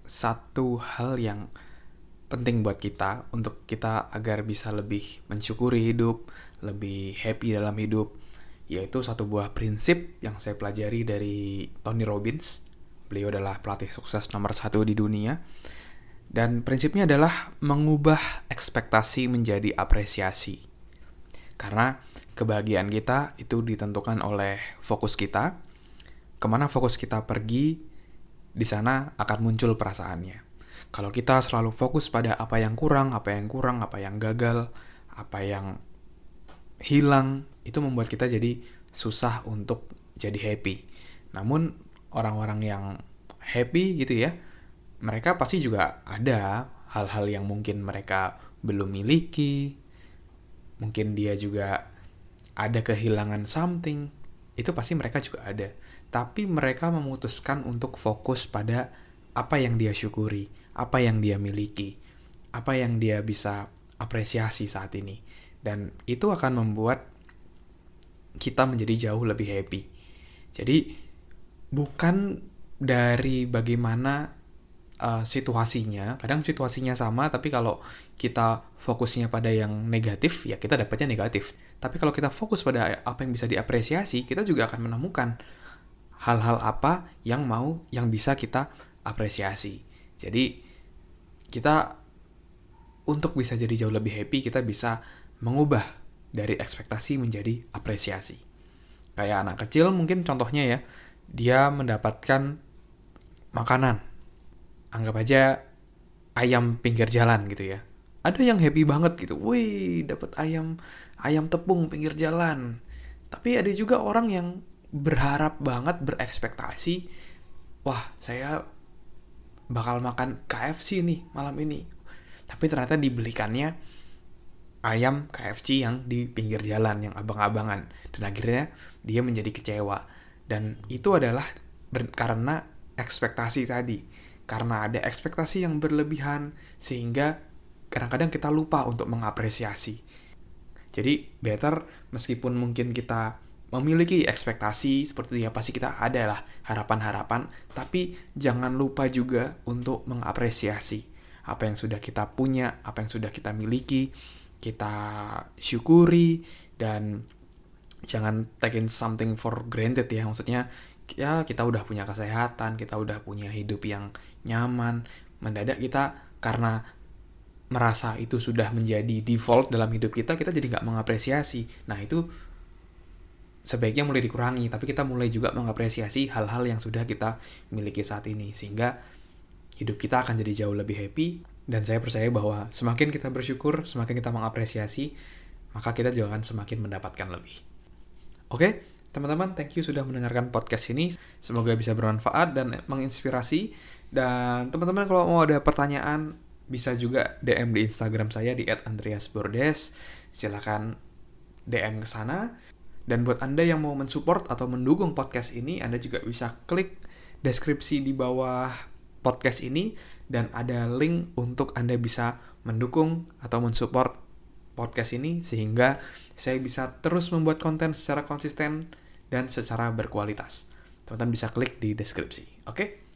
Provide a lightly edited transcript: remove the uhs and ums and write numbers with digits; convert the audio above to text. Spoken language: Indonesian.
satu hal yang penting buat kita, untuk kita agar bisa lebih mensyukuri hidup, lebih happy dalam hidup, yaitu satu buah prinsip yang saya pelajari dari Tony Robbins. Beliau adalah pelatih sukses nomor 1 di dunia. Dan prinsipnya adalah mengubah ekspektasi menjadi apresiasi. Karena kebahagiaan kita itu ditentukan oleh fokus kita. Kemana fokus kita pergi, di sana akan muncul perasaannya. Kalau kita selalu fokus pada apa yang kurang, apa yang gagal, apa yang hilang, itu membuat kita jadi susah untuk jadi happy. Namun orang-orang yang happy gitu ya, mereka pasti juga ada hal-hal yang mungkin mereka belum miliki, mungkin dia juga ada kehilangan something, itu pasti mereka juga ada. Tapi mereka memutuskan untuk fokus pada apa yang dia syukuri, apa yang dia miliki, apa yang dia bisa apresiasi saat ini. Dan itu akan membuat kita menjadi jauh lebih happy. Jadi bukan dari bagaimana situasinya, kadang situasinya sama, tapi kalau kita fokusnya pada yang negatif, ya kita dapatnya negatif. Tapi kalau kita fokus pada apa yang bisa diapresiasi, kita juga akan menemukan hal-hal apa yang bisa kita apresiasi. Jadi kita untuk bisa jadi jauh lebih happy, kita bisa mengubah dari ekspektasi menjadi apresiasi. Kayak anak kecil mungkin contohnya ya, dia mendapatkan makanan, anggap aja ayam pinggir jalan gitu ya. Ada yang happy banget gitu, wih dapat ayam tepung pinggir jalan. Tapi ada juga orang yang berharap banget, berekspektasi, wah saya bakal makan KFC nih malam ini. Tapi ternyata dibelikannya ayam KFC yang di pinggir jalan, yang abang-abangan. Dan akhirnya dia menjadi kecewa. Dan itu adalah karena ekspektasi tadi. Karena ada ekspektasi yang berlebihan, sehingga kadang-kadang kita lupa untuk mengapresiasi. Jadi better meskipun mungkin kita memiliki ekspektasi seperti itu ya, pasti kita ada lah harapan-harapan, tapi jangan lupa juga untuk mengapresiasi apa yang sudah kita punya, apa yang sudah kita miliki, kita syukuri, dan jangan taking something for granted ya, maksudnya ya kita udah punya kesehatan, kita udah punya hidup yang nyaman, mendadak kita karena merasa itu sudah menjadi default dalam hidup kita, kita jadi nggak mengapresiasi. Nah itu sebaiknya mulai dikurangi, tapi kita mulai juga mengapresiasi hal-hal yang sudah kita miliki saat ini, sehingga hidup kita akan jadi jauh lebih happy. Dan saya percaya bahwa semakin kita bersyukur, semakin kita mengapresiasi, maka kita juga akan semakin mendapatkan lebih. Oke, teman-teman, thank you sudah mendengarkan podcast ini. Semoga bisa bermanfaat dan menginspirasi. Dan teman-teman kalau mau ada pertanyaan, bisa juga DM di Instagram saya di @andreasbordes. Silakan DM ke sana. Dan buat Anda yang mau mensupport atau mendukung podcast ini, Anda juga bisa klik deskripsi di bawah podcast ini, dan ada link untuk Anda bisa mendukung atau mensupport podcast ini, sehingga saya bisa terus membuat konten secara konsisten dan secara berkualitas. Teman-teman bisa klik di deskripsi. Oke?